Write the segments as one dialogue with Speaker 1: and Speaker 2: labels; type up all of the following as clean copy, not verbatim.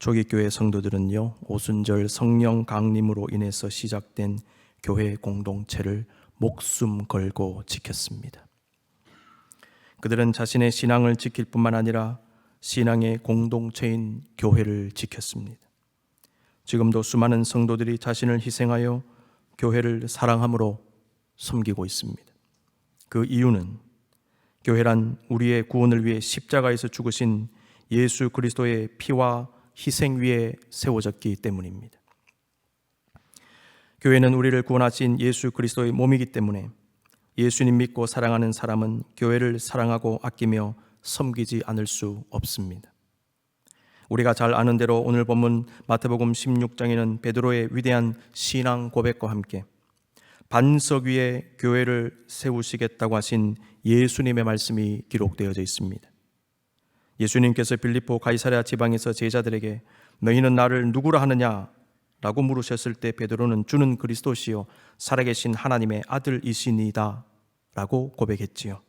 Speaker 1: 초기 교회 성도들은요, 오순절 성령 강림으로 인해서 시작된 교회 공동체를 목숨 걸고 지켰습니다. 그들은 자신의 신앙을 지킬 뿐만 아니라 신앙의 공동체인 교회를 지켰습니다. 지금도 수많은 성도들이 자신을 희생하여 교회를 사랑함으로 섬기고 있습니다. 그 이유는 교회란 우리의 구원을 위해 십자가에서 죽으신 예수 그리스도의 피와 희생 위에 세워졌기 때문입니다. 교회는 우리를 구원하신 예수 그리스도의 몸이기 때문에 예수님 믿고 사랑하는 사람은 교회를 사랑하고 아끼며 섬기지 않을 수 없습니다. 우리가 잘 아는 대로 오늘 본문 마태복음 16장에는 베드로의 위대한 신앙 고백과 함께 반석 위에 교회를 세우시겠다고 하신 예수님의 말씀이 기록되어져 있습니다. 예수님께서 빌립보 가이사랴 지방에서 제자들에게 너희는 나를 누구라 하느냐? 라고 물으셨을 때 베드로는 주는 그리스도시요 살아계신 하나님의 아들이시니다 라고 고백했지요.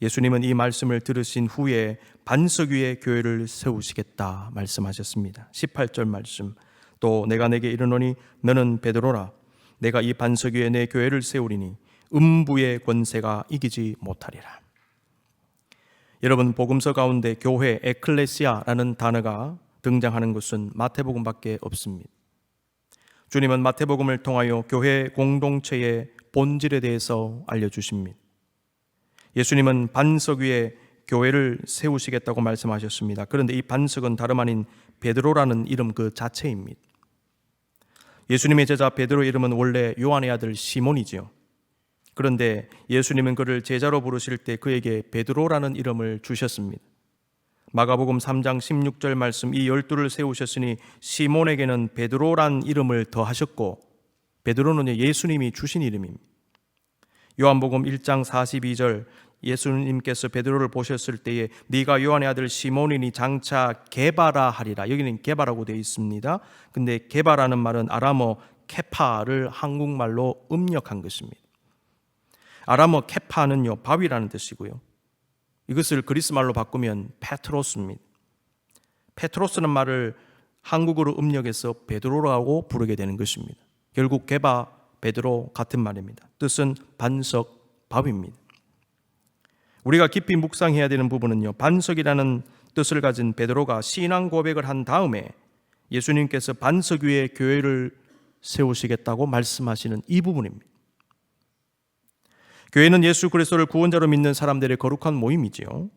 Speaker 1: 예수님은 이 말씀을 들으신 후에 반석 위에 교회를 세우시겠다 말씀하셨습니다. 18절 말씀, 또 내가 내게 이르노니 너는 베드로라 내가 이 반석 위에 내 교회를 세우리니 음부의 권세가 이기지 못하리라. 여러분, 복음서 가운데 교회, 에클레시아라는 단어가 등장하는 것은 마태복음밖에 없습니다. 주님은 마태복음을 통하여 교회 공동체의 본질에 대해서 알려주십니다. 예수님은 반석 위에 교회를 세우시겠다고 말씀하셨습니다. 그런데 이 반석은 다름 아닌 베드로라는 이름 그 자체입니다. 예수님의 제자 베드로의 이름은 원래 요한의 아들 시몬이지요. 그런데 예수님은 그를 제자로 부르실 때 그에게 베드로라는 이름을 주셨습니다. 마가복음 3장 16절 말씀, 이 12를 세우셨으니 시몬에게는 베드로란 이름을 더하셨고, 베드로는 예수님이 주신 이름입니다. 요한복음 1장 42절, 예수님께서 베드로를 보셨을 때에 네가 요한의 아들 시몬이니 장차 게바라 하리라. 여기는 게바라고 되어 있습니다. 근데 게바라는 말은 아람어 케파를 한국말로 음력한 것입니다. 아람어 케파는요, 바위라는 뜻이고요. 이것을 그리스말로 바꾸면 페트로스입니다. 페트로스는 말을 한국어로 음력해서 베드로라고 부르게 되는 것입니다. 결국 게바, 베드로 같은 말입니다. 뜻은 반석, 바위입니다. 우리가 깊이 묵상해야 되는 부분은요, 반석이라는 뜻을 가진 베드로가 신앙 고백을 한 다음에 예수님께서 반석 위에 교회를 세우시겠다고 말씀하시는 이 부분입니다. 교회는 예수 그리스도를 구원자로 믿는 사람들의 거룩한 모임이지요.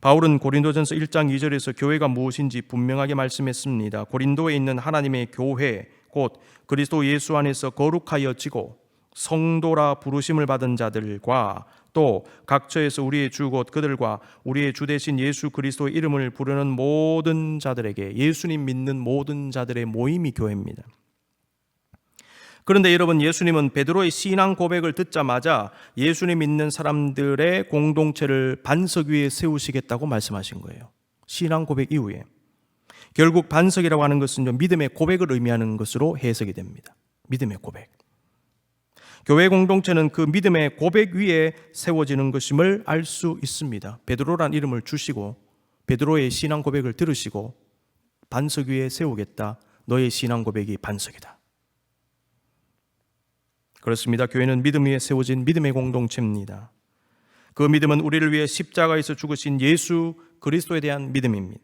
Speaker 1: 바울은 고린도전서 1장 2절에서 교회가 무엇인지 분명하게 말씀했습니다. 고린도에 있는 하나님의 교회, 곧 그리스도 예수 안에서 거룩하여지고 성도라 부르심을 받은 자들과 또 각처에서 우리의 주 곧 그들과 우리의 주 되신 예수 그리스도의 이름을 부르는 모든 자들에게, 예수님 믿는 모든 자들의 모임이 교회입니다. 그런데 여러분, 예수님은 베드로의 신앙 고백을 듣자마자 예수님 믿는 사람들의 공동체를 반석 위에 세우시겠다고 말씀하신 거예요. 신앙 고백 이후에. 결국 반석이라고 하는 것은 믿음의 고백을 의미하는 것으로 해석이 됩니다. 믿음의 고백. 교회 공동체는 그 믿음의 고백 위에 세워지는 것임을 알 수 있습니다. 베드로란 이름을 주시고 베드로의 신앙 고백을 들으시고 반석 위에 세우겠다. 너의 신앙 고백이 반석이다. 그렇습니다. 교회는 믿음 위에 세워진 믿음의 공동체입니다. 그 믿음은 우리를 위해 십자가에서 죽으신 예수 그리스도에 대한 믿음입니다.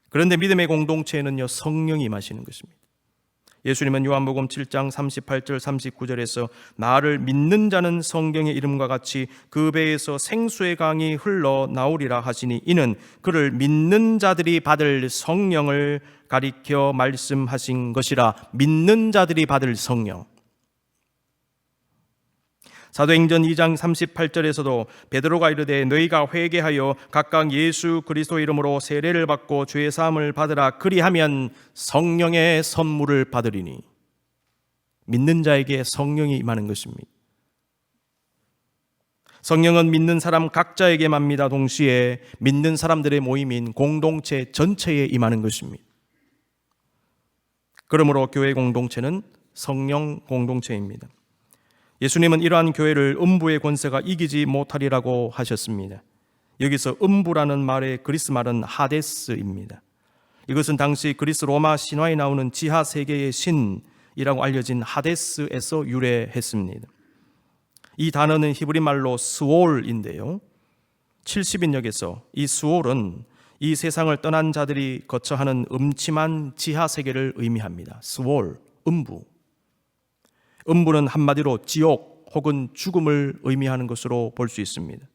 Speaker 1: 그런데 믿음의 공동체에는요, 성령이 임하시는 것입니다. 예수님은 요한복음 7장 38절 39절에서 나를 믿는 자는 성경의 이름과 같이 그 배에서 생수의 강이 흘러나오리라 하시니 이는 그를 믿는 자들이 받을 성령을 가리켜 말씀하신 것이라. 믿는 자들이 받을 성령. 사도행전 2장 38절에서도 베드로가 이르되 너희가 회개하여 각각 예수 그리스도 이름으로 세례를 받고 죄 사함을 받으라. 그리하면 성령의 선물을 받으리니. 믿는 자에게 성령이 임하는 것입니다. 성령은 믿는 사람 각자에게만입니다. 동시에 믿는 사람들의 모임인 공동체 전체에 임하는 것입니다. 그러므로 교회 공동체는 성령 공동체입니다. 예수님은 이러한 교회를 음부의 권세가 이기지 못하리라고 하셨습니다. 여기서 음부라는 말의 그리스 말은 하데스입니다. 이것은 당시 그리스 로마 신화에 나오는 지하 세계의 신이라고 알려진 하데스에서 유래했습니다. 이 단어는 히브리 말로 스올인데요. 70인역에서 이 스올은 이 세상을 떠난 자들이 거처하는 음침한 지하 세계를 의미합니다. 스올, 음부. 음부는 한마디로 지옥 혹은 죽음을 의미하는 것으로 볼 수 있습니다.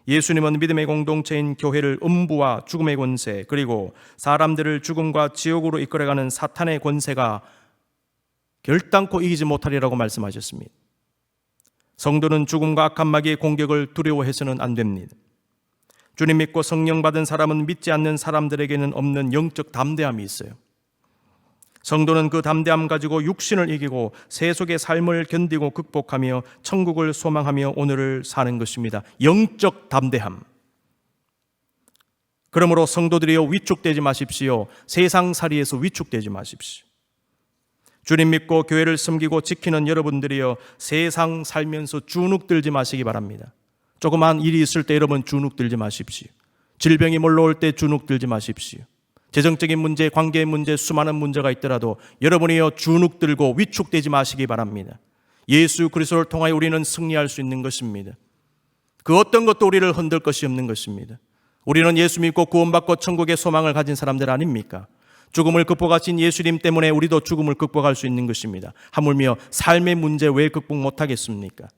Speaker 1: 예수님은 믿음의 공동체인 교회를 음부와 죽음의 권세, 그리고 사람들을 죽음과 지옥으로 이끌어가는 사탄의 권세가 결단코 이기지 못하리라고 말씀하셨습니다. 성도는 죽음과 악한 마귀의 공격을 두려워해서는 안 됩니다. 주님 믿고 성령 받은 사람은 믿지 않는 사람들에게는 없는 영적 담대함이 있어요. 성도는 그 담대함 가지고 육신을 이기고 세속의 삶을 견디고 극복하며 천국을 소망하며 오늘을 사는 것입니다. 영적 담대함. 그러므로 성도들이여 위축되지 마십시오. 세상살이에서 위축되지 마십시오. 주님 믿고 교회를 섬기고 지키는 여러분들이여 세상 살면서 주눅 들지 마시기 바랍니다. 조그만 일이 있을 때 여러분 주눅 들지 마십시오. 질병이 몰려올 때 주눅 들지 마십시오. 재정적인 문제, 관계의 문제, 수많은 문제가 있더라도 여러분이여 주눅 들고 위축되지 마시기 바랍니다. 예수 그리스도를 통하여 우리는 승리할 수 있는 것입니다. 그 어떤 것도 우리를 흔들 것이 없는 것입니다. 우리는 예수 믿고 구원받고 천국의 소망을 가진 사람들 아닙니까? 죽음을 극복하신 예수님 때문에 우리도 죽음을 극복할 수 있는 것입니다. 하물며 삶의 문제 왜 극복 못하겠습니까?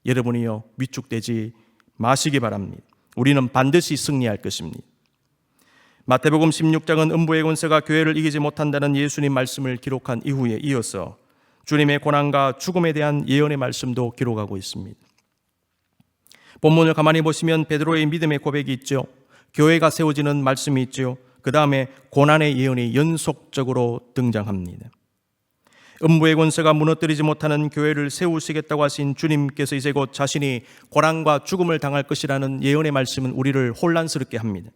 Speaker 1: 여러분이여 위축되지 마시기 바랍니다. 우리는 반드시 승리할 것입니다. 마태복음 16장은 음부의 권세가 교회를 이기지 못한다는 예수님 말씀을 기록한 이후에 이어서 주님의 고난과 죽음에 대한 예언의 말씀도 기록하고 있습니다. 본문을 가만히 보시면 베드로의 믿음의 고백이 있죠. 교회가 세워지는 말씀이 있죠. 그 다음에 고난의 예언이 연속적으로 등장합니다. 음부의 권세가 무너뜨리지 못하는 교회를 세우시겠다고 하신 주님께서 이제 곧 자신이 고난과 죽음을 당할 것이라는 예언의 말씀은 우리를 혼란스럽게 합니다.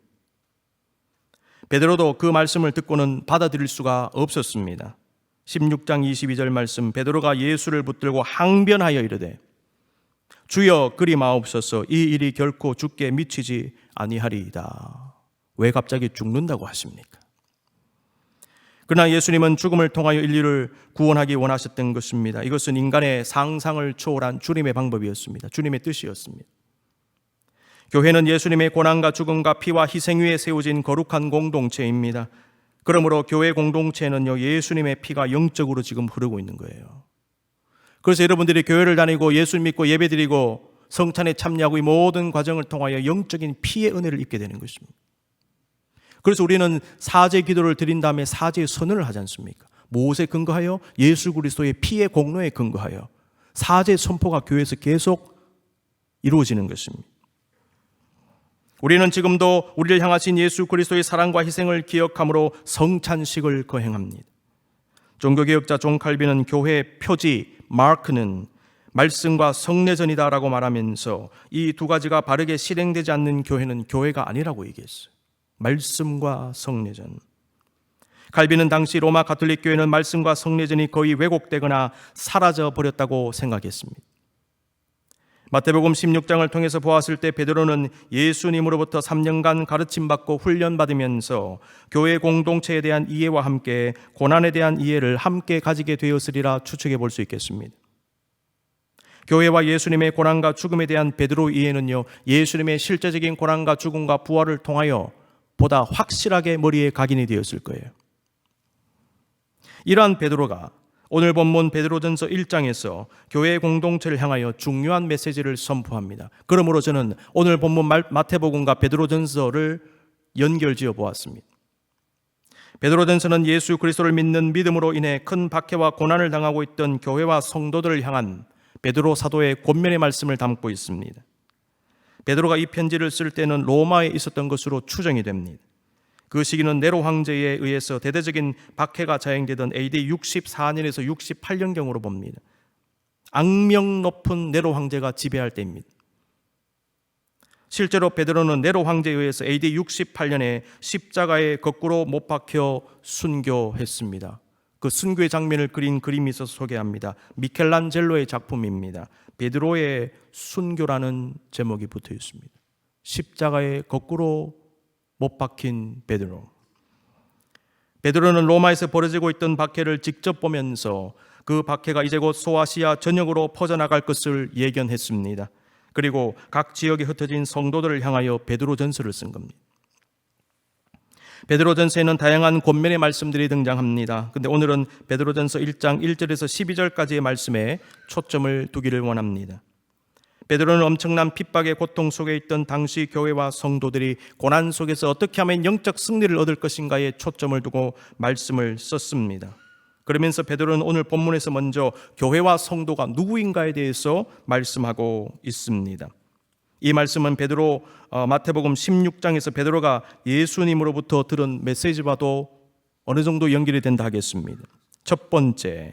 Speaker 1: 베드로도 그 말씀을 듣고는 받아들일 수가 없었습니다. 16장 22절 말씀, 베드로가 예수를 붙들고 항변하여 이르되 주여 그리 마옵소서, 이 일이 결코 죽게 미치지 아니하리이다. 왜 갑자기 죽는다고 하십니까? 그러나 예수님은 죽음을 통하여 인류를 구원하기 원하셨던 것입니다. 이것은 인간의 상상을 초월한 주님의 방법이었습니다. 주님의 뜻이었습니다. 교회는 예수님의 고난과 죽음과 피와 희생 위에 세워진 거룩한 공동체입니다. 그러므로 교회 공동체는요, 예수님의 피가 영적으로 지금 흐르고 있는 거예요. 그래서 여러분들이 교회를 다니고 예수 믿고 예배드리고 성찬에 참여하고 이 모든 과정을 통하여 영적인 피의 은혜를 입게 되는 것입니다. 그래서 우리는 사죄 기도를 드린 다음에 사죄의 선언을 하지 않습니까? 무엇에 근거하여? 예수 그리스도의 피의 공로에 근거하여 사죄 선포가 교회에서 계속 이루어지는 것입니다. 우리는 지금도 우리를 향하신 예수 그리스도의 사랑과 희생을 기억함으로 성찬식을 거행합니다. 종교개혁자 존 칼빈은 교회의 표지, 마크는 말씀과 성례전이다라고 말하면서 이 두 가지가 바르게 실행되지 않는 교회는 교회가 아니라고 얘기했어요. 말씀과 성례전. 칼빈은 당시 로마 가톨릭 교회는 말씀과 성례전이 거의 왜곡되거나 사라져 버렸다고 생각했습니다. 마태복음 16장을 통해서 보았을 때 베드로는 예수님으로부터 3년간 가르침받고 훈련받으면서 교회 공동체에 대한 이해와 함께 고난에 대한 이해를 함께 가지게 되었으리라 추측해 볼 수 있겠습니다. 교회와 예수님의 고난과 죽음에 대한 베드로 이해는요, 예수님의 실제적인 고난과 죽음과 부활을 통하여 보다 확실하게 머리에 각인이 되었을 거예요. 이러한 베드로가 오늘 본문 베드로전서 1장에서 교회 공동체를 향하여 중요한 메시지를 선포합니다. 그러므로 저는 오늘 본문 마태복음과 베드로전서를 연결지어 보았습니다. 베드로전서는 예수 그리스도를 믿는 믿음으로 인해 큰 박해와 고난을 당하고 있던 교회와 성도들을 향한 베드로 사도의 권면의 말씀을 담고 있습니다. 베드로가 이 편지를 쓸 때는 로마에 있었던 것으로 추정이 됩니다. 그 시기는 네로 황제에 의해서 대대적인 박해가 자행되던 AD 64년에서 68년경으로 봅니다. 악명 높은 네로 황제가 지배할 때입니다. 실제로 베드로는 네로 황제에 의해서 AD 68년에 십자가에 거꾸로 못 박혀 순교했습니다. 그 순교의 장면을 그린 그림이 있어서 소개합니다. 미켈란젤로의 작품입니다. 베드로의 순교라는 제목이 붙어 있습니다. 십자가에 거꾸로 못 박힌 베드로. 베드로는 로마에서 벌어지고 있던 박해를 직접 보면서 그 박해가 이제 곧 소아시아 전역으로 퍼져나갈 것을 예견했습니다. 그리고 각 지역에 흩어진 성도들을 향하여 베드로전서를 쓴 겁니다. 베드로전서에는 다양한 권면의 말씀들이 등장합니다. 근데 오늘은 베드로전서 1장 1절에서 12절까지의 말씀에 초점을 두기를 원합니다. 베드로는 엄청난 핍박의 고통 속에 있던 당시 교회와 성도들이 고난 속에서 어떻게 하면 영적 승리를 얻을 것인가에 초점을 두고 말씀을 썼습니다. 그러면서 베드로는 오늘 본문에서 먼저 교회와 성도가 누구인가에 대해서 말씀하고 있습니다. 이 말씀은 베드로 마태복음 16장에서 베드로가 예수님으로부터 들은 메시지와도 어느 정도 연결이 된다 하겠습니다. 첫 번째,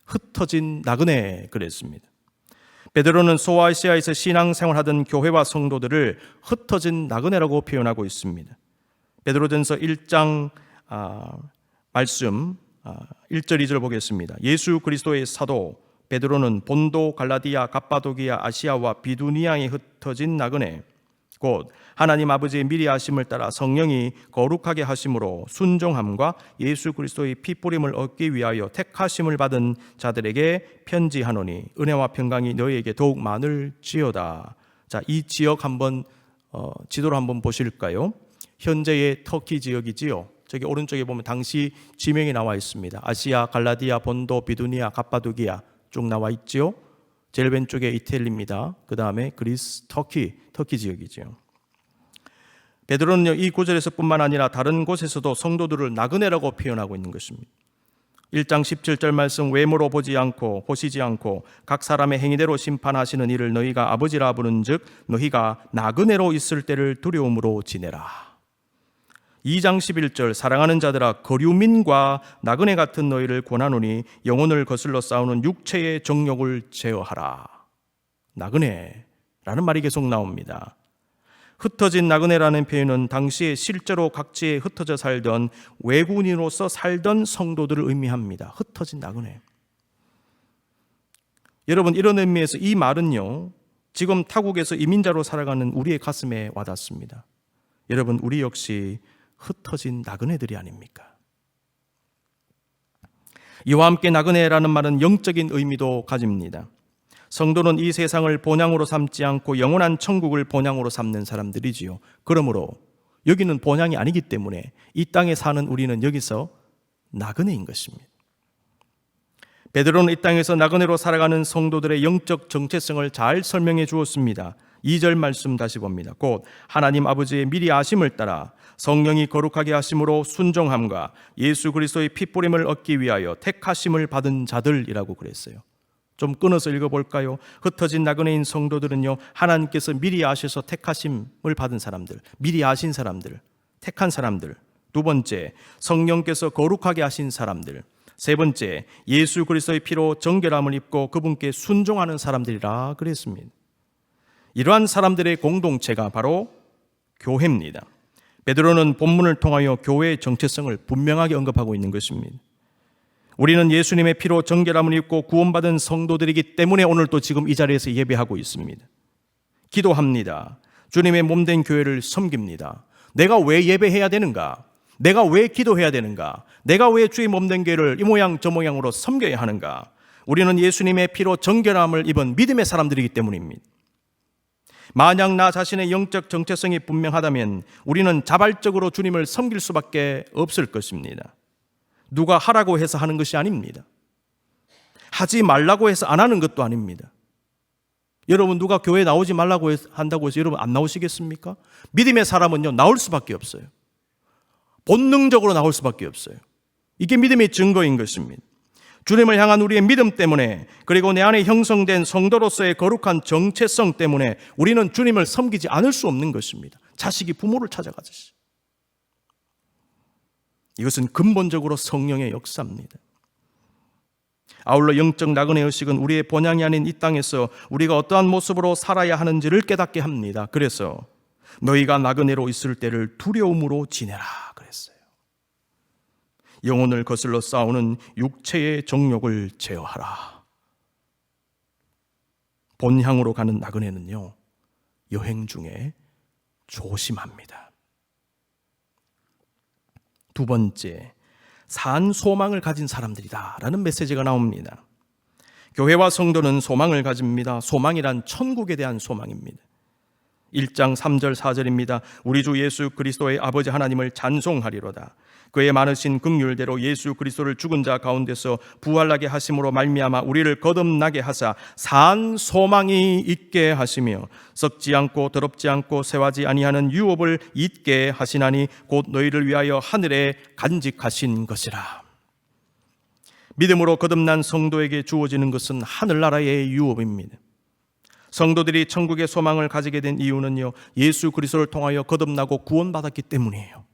Speaker 1: 흩어진 나그네 그랬습니다. 베드로는 소아시아에서 신앙생활하던 교회와 성도들을 흩어진 나그네라고 표현하고 있습니다. 베드로전서 1장 말씀 1절 2절 보겠습니다. 예수 그리스도의 사도 베드로는 본도, 갈라디아, 갑바도기아, 아시아와 비두니아에 흩어진 나그네 곧 하나님 아버지의 미리 아심을 따라 성령이 거룩하게 하심으로 순종함과 예수 그리스도의 피뿌림을 얻기 위하여 택하심을 받은 자들에게 편지하노니 은혜와 평강이 너희에게 더욱 많을지어다. 자, 이 지역 한번 지도로 한번 보실까요? 현재의 터키 지역이지요. 저기 오른쪽에 보면 당시 지명이 나와 있습니다. 아시아, 갈라디아, 본도, 비두니아, 갑바도기아 쭉 나와 있죠. 제일 왼쪽에 이태리입니다. 그 다음에 그리스, 터키 지역이죠. 베드로는 이 구절에서뿐만 아니라 다른 곳에서도 성도들을 나그네라고 표현하고 있는 것입니다. 1장 17절 말씀 외모로 보시지 않고 각 사람의 행위대로 심판하시는 이를 너희가 아버지라 부른즉 너희가 나그네로 있을 때를 두려움으로 지내라. 2장 11절 사랑하는 자들아 거류민과 나그네 같은 너희를 권하노니 영혼을 거슬러 싸우는 육체의 정욕을 제어하라. 나그네라는 말이 계속 나옵니다. 흩어진 나그네라는 표현은 당시에 실제로 각지에 흩어져 살던 외국인으로서 살던 성도들을 의미합니다. 흩어진 나그네. 여러분, 이런 의미에서 이 말은요, 지금 타국에서 이민자로 살아가는 우리의 가슴에 와닿습니다. 여러분, 우리 역시 흩어진 나그네들이 아닙니까? 이와 함께 나그네라는 말은 영적인 의미도 가집니다. 성도는 이 세상을 본향으로 삼지 않고 영원한 천국을 본향으로 삼는 사람들이지요. 그러므로 여기는 본향이 아니기 때문에 이 땅에 사는 우리는 여기서 나그네인 것입니다. 베드로는 이 땅에서 나그네로 살아가는 성도들의 영적 정체성을 잘 설명해 주었습니다. 2절 말씀 다시 봅니다. 곧 하나님 아버지의 미리 아심을 따라 성령이 거룩하게 하심으로 순종함과 예수 그리스도의 피뿌림을 얻기 위하여 택하심을 받은 자들이라고 그랬어요. 좀 끊어서 읽어볼까요? 흩어진 나그네인 성도들은요, 하나님께서 미리 아셔서 택하심을 받은 사람들, 미리 아신 사람들, 택한 사람들. 두 번째, 성령께서 거룩하게 하신 사람들. 세 번째, 예수 그리스도의 피로 정결함을 입고 그분께 순종하는 사람들이라 그랬습니다. 이러한 사람들의 공동체가 바로 교회입니다. 베드로는 본문을 통하여 교회의 정체성을 분명하게 언급하고 있는 것입니다. 우리는 예수님의 피로 정결함을 입고 구원받은 성도들이기 때문에 오늘 또 지금 이 자리에서 예배하고 있습니다. 기도합니다. 주님의 몸된 교회를 섬깁니다. 내가 왜 예배해야 되는가? 내가 왜 기도해야 되는가? 내가 왜 주의 몸된 교회를 이 모양 저 모양으로 섬겨야 하는가? 우리는 예수님의 피로 정결함을 입은 믿음의 사람들이기 때문입니다. 만약 나 자신의 영적 정체성이 분명하다면 우리는 자발적으로 주님을 섬길 수밖에 없을 것입니다. 누가 하라고 해서 하는 것이 아닙니다. 하지 말라고 해서 안 하는 것도 아닙니다. 여러분, 누가 교회 나오지 말라고 한다고 해서 여러분 안 나오시겠습니까? 믿음의 사람은요, 나올 수밖에 없어요. 본능적으로 나올 수밖에 없어요. 이게 믿음의 증거인 것입니다. 주님을 향한 우리의 믿음 때문에, 그리고 내 안에 형성된 성도로서의 거룩한 정체성 때문에 우리는 주님을 섬기지 않을 수 없는 것입니다. 자식이 부모를 찾아가듯이. 이것은 근본적으로 성령의 역사입니다. 아울러 영적 나그네 의식은 우리의 본향이 아닌 이 땅에서 우리가 어떠한 모습으로 살아야 하는지를 깨닫게 합니다. 그래서 너희가 나그네로 있을 때를 두려움으로 지내라 그랬어요. 영혼을 거슬러 싸우는 육체의 정욕을 제어하라. 본향으로 가는 나그네는요, 여행 중에 조심합니다. 두 번째, 산 소망을 가진 사람들이다라는 메시지가 나옵니다. 교회와 성도는 소망을 가집니다. 소망이란 천국에 대한 소망입니다. 1장 3절 4절입니다. 우리 주 예수 그리스도의 아버지 하나님을 찬송하리로다. 그의 많으신 긍휼대로 예수 그리스도를 죽은 자 가운데서 부활하게 하심으로 말미암아 우리를 거듭나게 하사 산 소망이 있게 하시며 썩지 않고 더럽지 않고 쇠하지 아니하는 유업을 잊게 하시나니 곧 너희를 위하여 하늘에 간직하신 것이라. 믿음으로 거듭난 성도에게 주어지는 것은 하늘나라의 유업입니다. 성도들이 천국의 소망을 가지게 된 이유는요, 예수 그리스도를 통하여 거듭나고 구원받았기 때문이에요.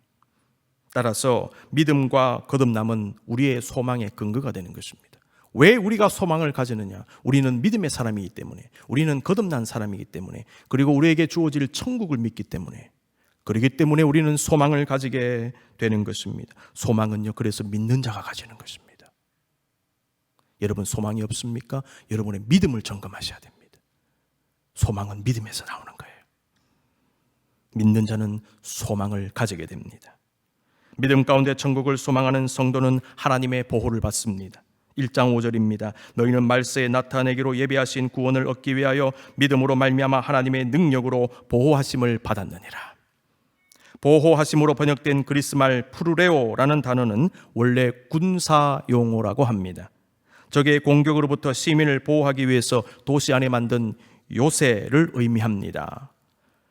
Speaker 1: 따라서 믿음과 거듭남은 우리의 소망의 근거가 되는 것입니다. 왜 우리가 소망을 가지느냐? 우리는 믿음의 사람이기 때문에, 우리는 거듭난 사람이기 때문에, 그리고 우리에게 주어질 천국을 믿기 때문에, 그렇기 때문에 우리는 소망을 가지게 되는 것입니다. 소망은요, 그래서 믿는 자가 가지는 것입니다. 여러분 소망이 없습니까? 여러분의 믿음을 점검하셔야 됩니다. 소망은 믿음에서 나오는 거예요. 믿는 자는 소망을 가지게 됩니다. 믿음 가운데 천국을 소망하는 성도는 하나님의 보호를 받습니다. 1장 5절입니다. 너희는 말세에 나타내기로 예비하신 구원을 얻기 위하여 믿음으로 말미암아 하나님의 능력으로 보호하심을 받았느니라. 보호하심으로 번역된 그리스말 프루레오라는 단어는 원래 군사 용어라고 합니다. 적의 공격으로부터 시민을 보호하기 위해서 도시 안에 만든 요새를 의미합니다.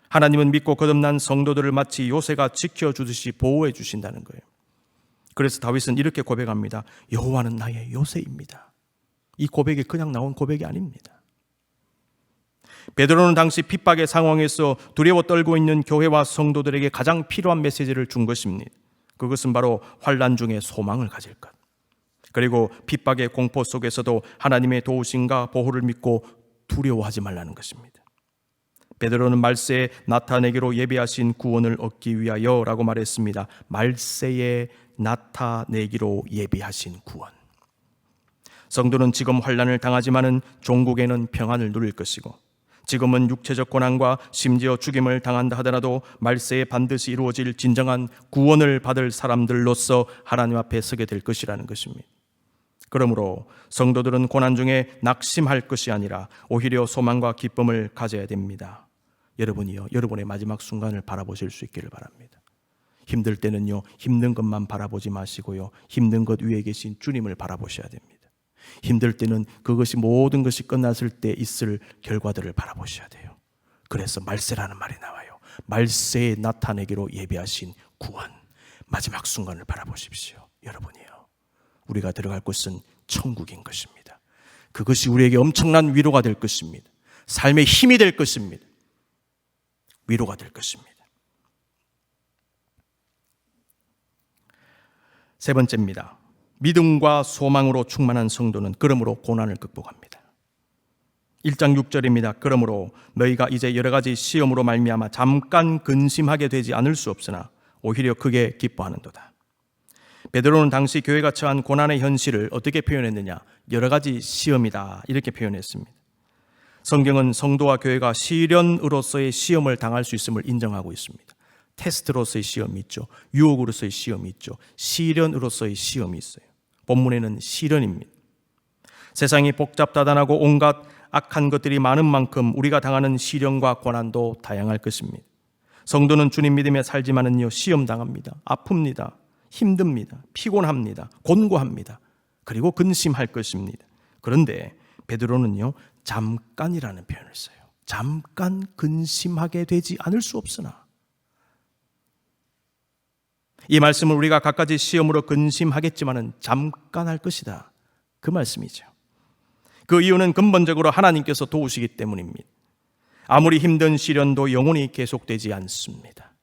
Speaker 1: 하나님은 믿고 거듭난 성도들을 마치 요새가 지켜주듯이 보호해 주신다는 거예요. 그래서 다윗은 이렇게 고백합니다. 여호와는 나의 요새입니다. 이 고백이 그냥 나온 고백이 아닙니다. 베드로는 당시 핍박의 상황에서 두려워 떨고 있는 교회와 성도들에게 가장 필요한 메시지를 준 것입니다. 그것은 바로 환난 중에 소망을 가질 것, 그리고 핍박의 공포 속에서도 하나님의 도우심과 보호를 믿고 두려워하지 말라는 것입니다. 베드로는 말세에 나타내기로 예비하신 구원을 얻기 위하여 라고 말했습니다. 말세에 나타내기로 예비하신 구원. 성도는 지금 환난을 당하지만은 종국에는 평안을 누릴 것이고, 지금은 육체적 고난과 심지어 죽임을 당한다 하더라도 말세에 반드시 이루어질 진정한 구원을 받을 사람들로서 하나님 앞에 서게 될 것이라는 것입니다. 그러므로 성도들은 고난 중에 낙심할 것이 아니라 오히려 소망과 기쁨을 가져야 됩니다. 여러분이요, 여러분의 마지막 순간을 바라보실 수 있기를 바랍니다. 힘들 때는요, 힘든 것만 바라보지 마시고요, 힘든 것 위에 계신 주님을 바라보셔야 됩니다. 힘들 때는 그것이 모든 것이 끝났을 때 있을 결과들을 바라보셔야 돼요. 그래서 말세라는 말이 나와요. 말세에 나타내기로 예비하신 구원, 마지막 순간을 바라보십시오. 여러분이요, 우리가 들어갈 곳은 천국인 것입니다. 그것이 우리에게 엄청난 위로가 될 것입니다. 삶의 힘이 될 것입니다. 위로가 될 것입니다. 세 번째입니다. 믿음과 소망으로 충만한 성도는 그러므로 고난을 극복합니다. 1장 6절입니다. 그러므로 너희가 이제 여러 가지 시험으로 말미암아 잠깐 근심하게 되지 않을 수 없으나 오히려 크게 기뻐하는도다. 베드로는 당시 교회가 처한 고난의 현실을 어떻게 표현했느냐? 여러 가지 시험이다, 이렇게 표현했습니다. 성경은 성도와 교회가 시련으로서의 시험을 당할 수 있음을 인정하고 있습니다. 테스트로서의 시험이 있죠. 유혹으로서의 시험이 있죠. 시련으로서의 시험이 있어요. 본문에는 시련입니다. 세상이 복잡다단하고 온갖 악한 것들이 많은 만큼 우리가 당하는 시련과 고난도 다양할 것입니다. 성도는 주님 믿음에 살지만은요, 시험 당합니다. 아픕니다. 힘듭니다. 피곤합니다. 곤고합니다. 그리고 근심할 것입니다. 그런데 베드로는요, 잠깐이라는 표현을 써요. 잠깐 근심하게 되지 않을 수 없으나. 이 말씀을 우리가 갖가지 시험으로 근심하겠지만은 잠깐 할 것이다, 그 말씀이죠. 그 이유는 근본적으로 하나님께서 도우시기 때문입니다. 아무리 힘든 시련도 영원히 계속되지 않습니다.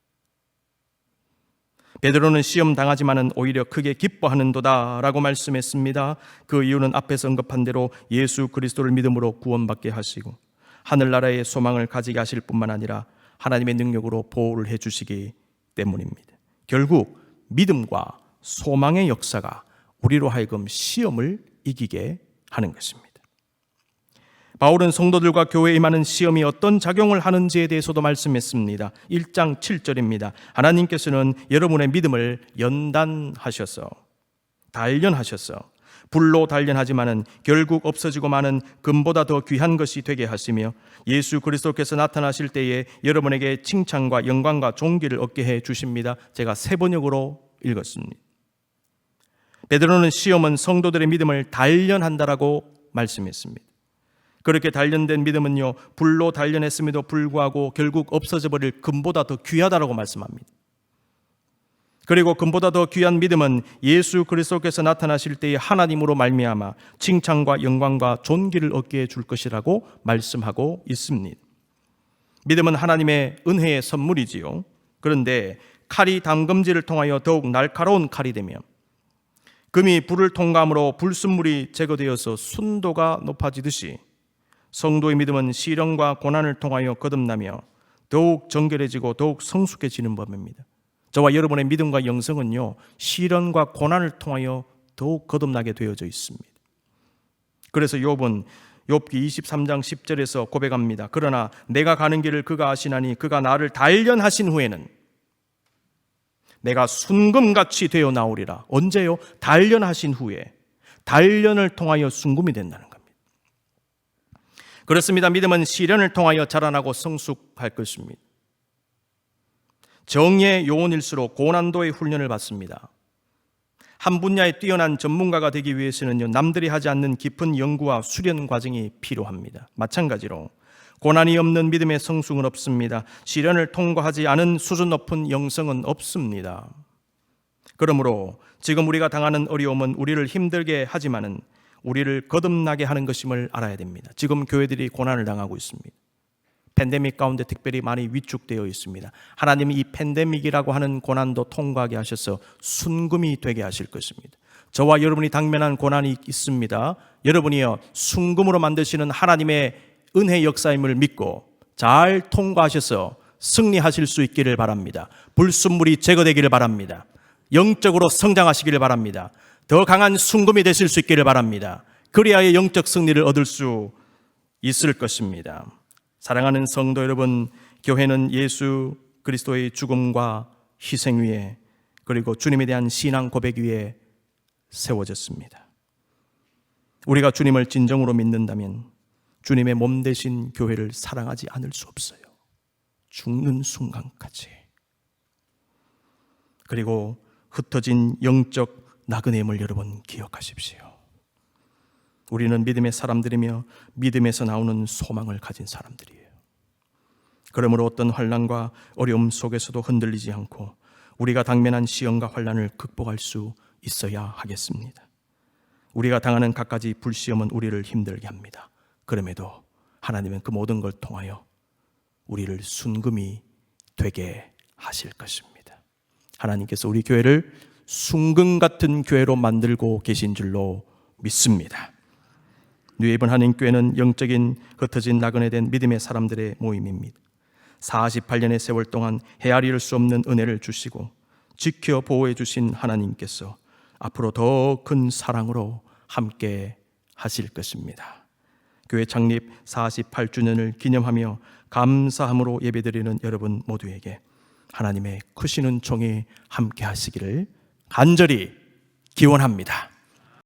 Speaker 1: 베드로는 시험 당하지만은 오히려 크게 기뻐하는도다 라고 말씀했습니다. 그 이유는 앞에서 언급한 대로 예수 그리스도를 믿음으로 구원받게 하시고 하늘나라의 소망을 가지게 하실 뿐만 아니라 하나님의 능력으로 보호를 해주시기 때문입니다. 결국 믿음과 소망의 역사가 우리로 하여금 시험을 이기게 하는 것입니다. 바울은 성도들과 교회에 임하는 시험이 어떤 작용을 하는지에 대해서도 말씀했습니다. 1장 7절입니다. 하나님께서는 여러분의 믿음을 연단하셔서 단련하셔서 불로 단련하지만은 결국 없어지고 마는 금보다 더 귀한 것이 되게 하시며 예수 그리스도께서 나타나실 때에 여러분에게 칭찬과 영광과 존귀를 얻게 해 주십니다. 제가 세 번역으로 읽었습니다. 베드로는 시험은 성도들의 믿음을 단련한다라고 말씀했습니다. 그렇게 단련된 믿음은요, 불로 단련했음에도 불구하고 결국 없어져 버릴 금보다 더 귀하다라고 말씀합니다. 그리고 금보다 더 귀한 믿음은 예수 그리스도께서 나타나실 때에 하나님으로 말미암아 칭찬과 영광과 존귀를 얻게 줄 것이라고 말씀하고 있습니다. 믿음은 하나님의 은혜의 선물이지요. 그런데 칼이 담금질을 통하여 더욱 날카로운 칼이 되며 금이 불을 통과함으로 불순물이 제거되어서 순도가 높아지듯이 성도의 믿음은 시련과 고난을 통하여 거듭나며 더욱 정결해지고 더욱 성숙해지는 법입니다. 저와 여러분의 믿음과 영성은요, 시련과 고난을 통하여 더욱 거듭나게 되어져 있습니다. 그래서 욥은 욥기 23장 10절에서 고백합니다. 그러나 내가 가는 길을 그가 아시나니 그가 나를 단련하신 후에는 내가 순금같이 되어 나오리라. 언제요? 단련하신 후에. 단련을 통하여 순금이 된다는 겁니다. 그렇습니다. 믿음은 시련을 통하여 자라나고 성숙할 것입니다. 정의의 요원일수록 고난도의 훈련을 받습니다. 한 분야에 뛰어난 전문가가 되기 위해서는요, 남들이 하지 않는 깊은 연구와 수련 과정이 필요합니다. 마찬가지로 고난이 없는 믿음의 성숙은 없습니다. 시련을 통과하지 않은 수준 높은 영성은 없습니다. 그러므로 지금 우리가 당하는 어려움은 우리를 힘들게 하지만은 우리를 거듭나게 하는 것임을 알아야 됩니다. 지금 교회들이 고난을 당하고 있습니다. 팬데믹 가운데 특별히 많이 위축되어 있습니다. 하나님이 이 팬데믹이라고 하는 고난도 통과하게 하셔서 순금이 되게 하실 것입니다. 저와 여러분이 당면한 고난이 있습니다. 여러분이요, 순금으로 만드시는 하나님의 은혜 역사임을 믿고 잘 통과하셔서 승리하실 수 있기를 바랍니다. 불순물이 제거되기를 바랍니다. 영적으로 성장하시기를 바랍니다. 더 강한 순금이 되실 수 있기를 바랍니다. 그리하여 영적 승리를 얻을 수 있을 것입니다. 사랑하는 성도 여러분, 교회는 예수 그리스도의 죽음과 희생 위에 그리고 주님에 대한 신앙 고백 위에 세워졌습니다. 우리가 주님을 진정으로 믿는다면 주님의 몸 되신 교회를 사랑하지 않을 수 없어요. 죽는 순간까지. 그리고 흩어진 영적 나그네임을 여러분 기억하십시오. 우리는 믿음의 사람들이며 믿음에서 나오는 소망을 가진 사람들이에요. 그러므로 어떤 환난과 어려움 속에서도 흔들리지 않고 우리가 당면한 시험과 환난을 극복할 수 있어야 하겠습니다. 우리가 당하는 갖가지 불시험은 우리를 힘들게 합니다. 그럼에도 하나님은 그 모든 걸 통하여 우리를 순금이 되게 하실 것입니다. 하나님께서 우리 교회를 순금 같은 교회로 만들고 계신 줄로 믿습니다. 뉴에이번 하나님교회는 영적인 흩어진 나그네된 믿음의 사람들의 모임입니다. 48년의 세월 동안 헤아릴 수 없는 은혜를 주시고 지켜 보호해 주신 하나님께서 앞으로 더 큰 사랑으로 함께 하실 것입니다. 교회 창립 48주년을 기념하며 감사함으로 예배드리는 여러분 모두에게 하나님의 크시는 종이 함께 하시기를 간절히 기원합니다.